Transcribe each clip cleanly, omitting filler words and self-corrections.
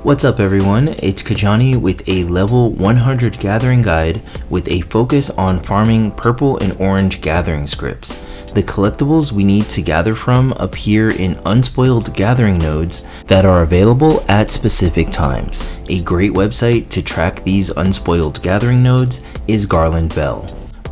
What's up everyone, it's Kajani with a level 100 gathering guide with a focus on farming purple and orange gathering scripts. The collectibles we need to gather from appear in unspoiled gathering nodes that are available at specific times. A great website to track these unspoiled gathering nodes is Garland Bell.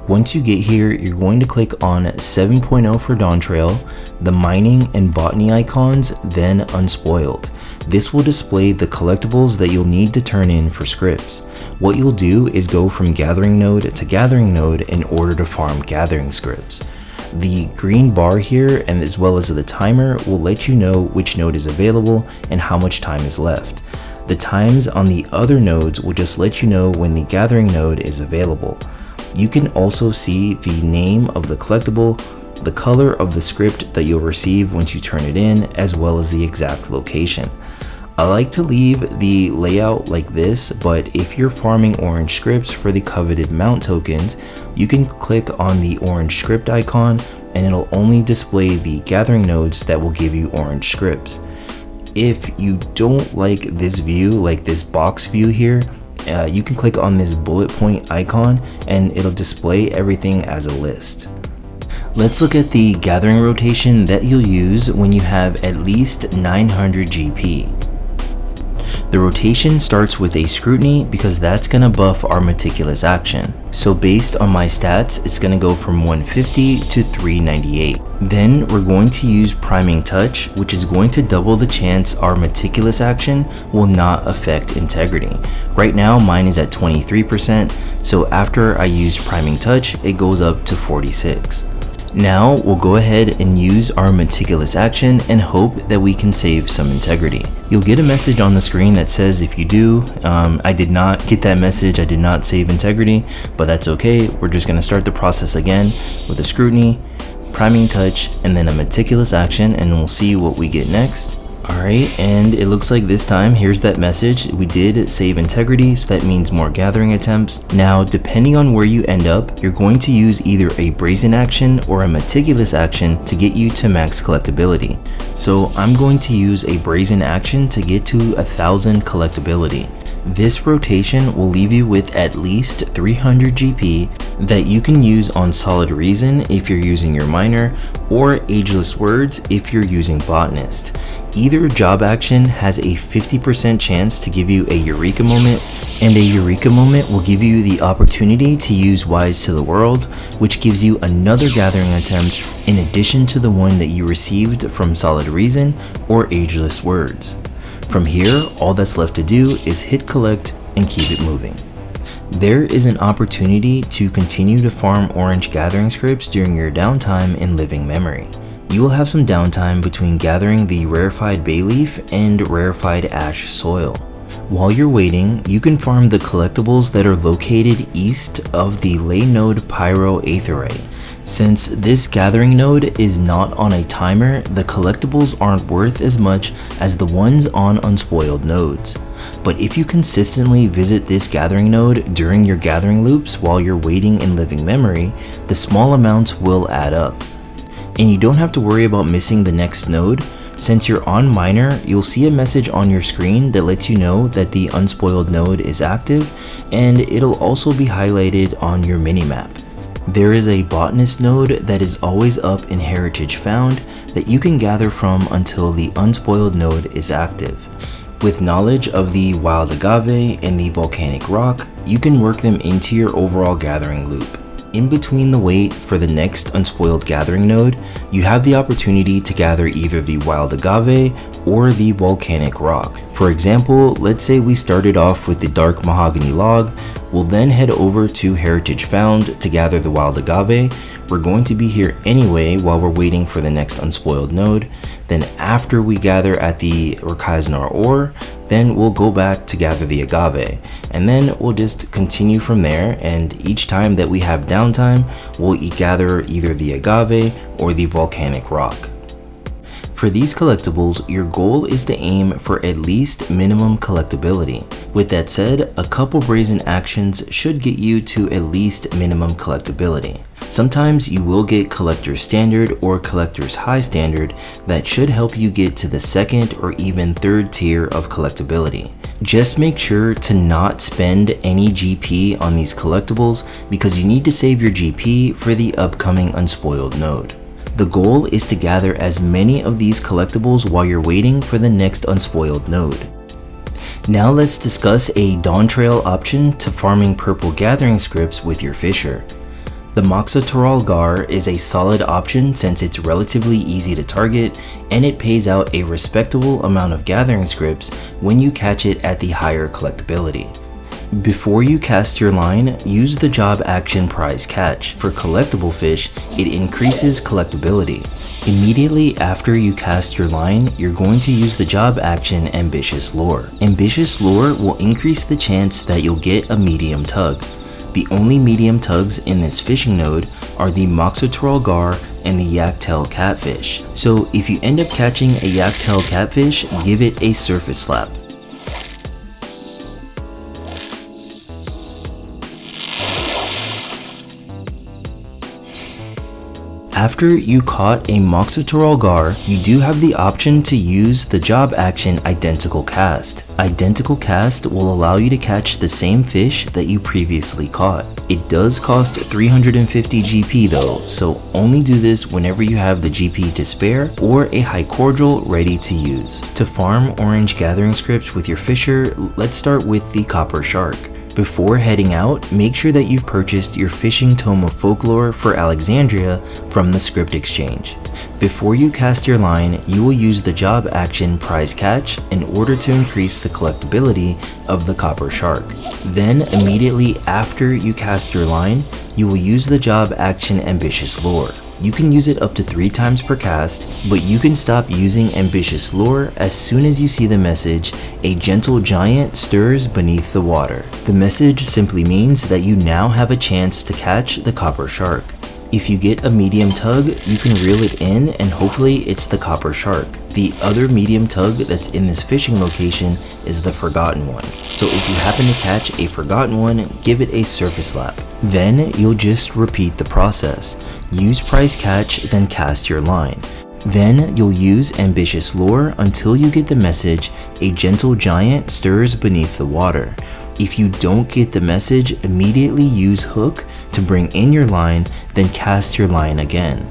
Once you get here, you're going to click on 7.0 for Dawntrail, the mining and botany icons, then unspoiled. This will display the collectibles that you'll need to turn in for scripts. What you'll do is go from gathering node to gathering node in order to farm gathering scripts. The green bar here, and as well as the timer, will let you know which node is available and how much time is left. The times on the other nodes will just let you know when the gathering node is available. You can also see the name of the collectible, the color of the script that you'll receive once you turn it in, as well as the exact location. I like to leave the layout like this, but if you're farming orange scripts for the coveted mount tokens, you can click on the orange script icon and it'll only display the gathering nodes that will give you orange scripts. If you don't like this view, like this box view here, you can click on this bullet point icon and it'll display everything as a list. Let's look at the gathering rotation that you'll use when you have at least 900 GP. The rotation starts with a scrutiny because that's going to buff our meticulous action. So based on my stats, it's going to go from 150 to 398. Then we're going to use priming touch, which is going to double the chance our meticulous action will not affect integrity. Right now mine is at 23%, so after I use priming touch, it goes up to 46. Now we'll go ahead and use our meticulous action and hope that we can save some integrity. You'll get a message on the screen that says if you do, I did not get that message, I did not save integrity, but that's okay. We're just going to start the process again with a scrutiny, priming touch, and then a meticulous action, and we'll see what we get next. Alright, and it looks like this time, here's that message. We did save integrity, so that means more gathering attempts. Now, depending on where you end up, you're going to use either a brazen action or a meticulous action to get you to max collectability. So I'm going to use a brazen action to get to 1000 collectability. This rotation will leave you with at least 300 GP that you can use on Solid Reason if you're using your miner, or Ageless Words if you're using Botanist. Either job action has a 50% chance to give you a Eureka moment, and a Eureka moment will give you the opportunity to use Wise to the World, which gives you another gathering attempt in addition to the one that you received from Solid Reason or Ageless Words. From here, all that's left to do is hit collect and keep it moving. There is an opportunity to continue to farm orange gathering scripts during your downtime in Living Memory. You will have some downtime between gathering the rarefied bay leaf and rarefied ash soil. While you're waiting, you can farm the collectibles that are located east of the ley node Pyro Aetherite. Since this gathering node is not on a timer, the collectibles aren't worth as much as the ones on unspoiled nodes. But if you consistently visit this gathering node during your gathering loops while you're waiting in Living Memory, the small amounts will add up. And you don't have to worry about missing the next node. Since you're on miner, you'll see a message on your screen that lets you know that the unspoiled node is active, and it'll also be highlighted on your minimap. There is a botanist node that is always up in Heritage Found that you can gather from until the unspoiled node is active. With knowledge of the wild agave and the volcanic rock, you can work them into your overall gathering loop. In between the wait for the next unspoiled gathering node, you have the opportunity to gather either the wild agave or the volcanic rock. For example, let's say we started off with the dark mahogany log. We'll then head over to Heritage Found to gather the wild agave. We're going to be here anyway while we're waiting for the next unspoiled node. Then after we gather at the Rakaznar ore, then we'll go back to gather the agave, and then we'll just continue from there, and each time that we have downtime, we'll gather either the agave or the volcanic rock. For these collectibles, your goal is to aim for at least minimum collectability. With that said, a couple brazen actions should get you to at least minimum collectability. Sometimes you will get collector's standard or collector's high standard that should help you get to the second or even third tier of collectability. Just make sure to not spend any GP on these collectibles because you need to save your GP for the upcoming unspoiled node. The goal is to gather as many of these collectibles while you're waiting for the next unspoiled node. Now let's discuss a Dawn Trail option to farming purple gathering scripts with your fisher. The Moxutural Gar is a solid option since it's relatively easy to target and it pays out a respectable amount of gathering scripts when you catch it at the higher collectability. Before you cast your line, use the job action prize catch. For collectible fish, it increases collectability. Immediately after you cast your line, you're going to use the job action Ambitious Lure. Ambitious Lure will increase the chance that you'll get a medium tug. The only medium tugs in this fishing node are the Moxutural Gar and the Yaktail catfish. So if you end up catching a Yaktail catfish, give it a surface slap. After you caught a Moxutural Gar, you do have the option to use the job action Identical Cast. Identical Cast will allow you to catch the same fish that you previously caught. It does cost 350 GP though, so only do this whenever you have the GP to spare or a high cordial ready to use. To farm orange gathering scripts with your fisher, let's start with the copper shark. Before heading out, make sure that you've purchased your fishing Tome of Folklore for Alexandria from the Script exchange. Before you cast your line, you will use the job action prize catch in order to increase the collectability of the copper shark. Then immediately after you cast your line, you will use the job action Ambitious Lure. You can use it up to 3 times per cast, but you can stop using Ambitious Lure as soon as you see the message, "A gentle giant stirs beneath the water." The message simply means that you now have a chance to catch the copper shark. If you get a medium tug, you can reel it in and hopefully it's the copper shark. The other medium tug that's in this fishing location is the forgotten one. So if you happen to catch a forgotten one, give it a surface slap. Then you'll just repeat the process. Use prize catch, then cast your line. Then you'll use Ambitious Lure until you get the message, "A gentle giant stirs beneath the water." If you don't get the message, immediately use hook to bring in your line, then cast your line again.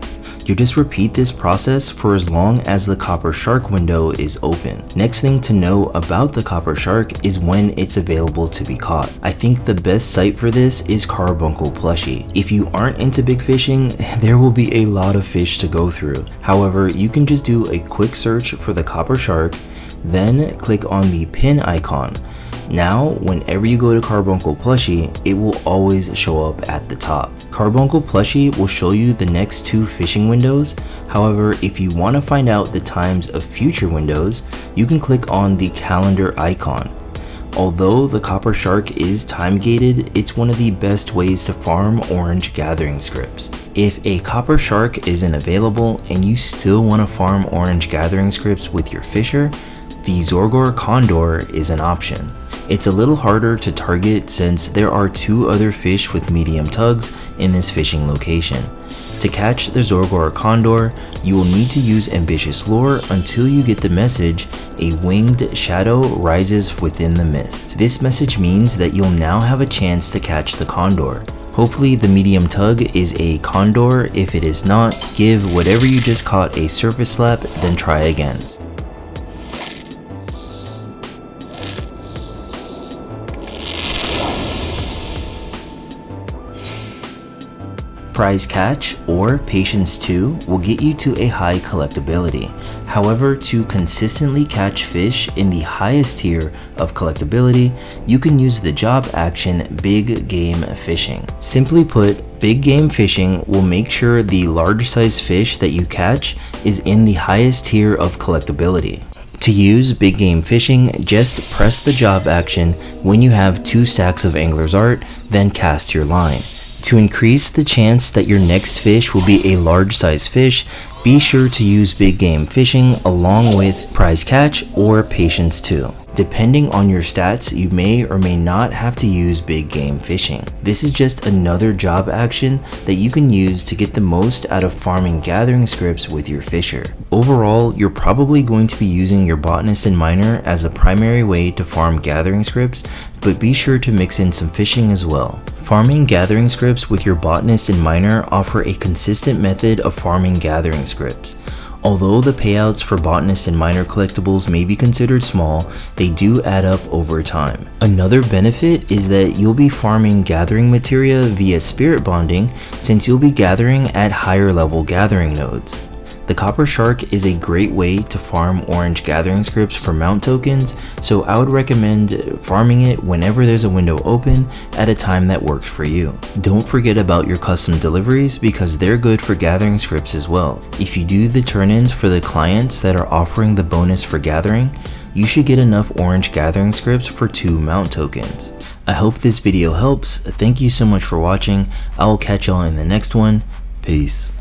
You just repeat this process for as long as the copper shark window is open. Next thing to know about the copper shark is when it's available to be caught. I think the best site for this is Carbuncle Plushie. If you aren't into big fishing, there will be a lot of fish to go through. However, you can just do a quick search for the copper shark, then click on the pin icon. Now, whenever you go to Carbuncle Plushie, it will always show up at the top. Carbuncle Plushie will show you the next 2 fishing windows. However, if you want to find out the times of future windows, you can click on the calendar icon. Although the copper shark is time gated, it's one of the best ways to farm orange gathering scripts. If a copper shark isn't available and you still want to farm orange gathering scripts with your fisher, the Zorgor Condor is an option. It's a little harder to target since there are 2 other fish with medium tugs in this fishing location. To catch the Zorgor Condor, you will need to use Ambitious Lure until you get the message, "A winged shadow rises within the mist." This message means that you'll now have a chance to catch the condor. Hopefully the medium tug is a condor. If it is not, give whatever you just caught a surface slap, then try again. Prize Catch or Patience 2 will get you to a high collectability. However, to consistently catch fish in the highest tier of collectability, you can use the job action Big Game Fishing. Simply put, Big Game Fishing will make sure the large size fish that you catch is in the highest tier of collectability. To use Big Game Fishing, just press the job action when you have 2 stacks of Angler's Art, then cast your line. To increase the chance that your next fish will be a large size fish, be sure to use Big Game Fishing along with Prize Catch or Patience 2. Depending on your stats, you may or may not have to use big game fishing. This is just another job action that you can use to get the most out of farming gathering scripts with your fisher. Overall, you're probably going to be using your botanist and miner as a primary way to farm gathering scripts, but be sure to mix in some fishing as well. Farming gathering scripts with your botanist and miner offer a consistent method of farming gathering scripts. Although the payouts for botanist and miner collectibles may be considered small, they do add up over time. Another benefit is that you'll be farming gathering materia via spirit bonding, since you'll be gathering at higher level gathering nodes. The copper shark is a great way to farm orange gathering scripts for mount tokens, so I would recommend farming it whenever there's a window open at a time that works for you. Don't forget about your custom deliveries, because they're good for gathering scripts as well. If you do the turn-ins for the clients that are offering the bonus for gathering, you should get enough orange gathering scripts for 2 mount tokens. I hope this video helps. Thank you so much for watching. I will catch y'all in the next one. Peace.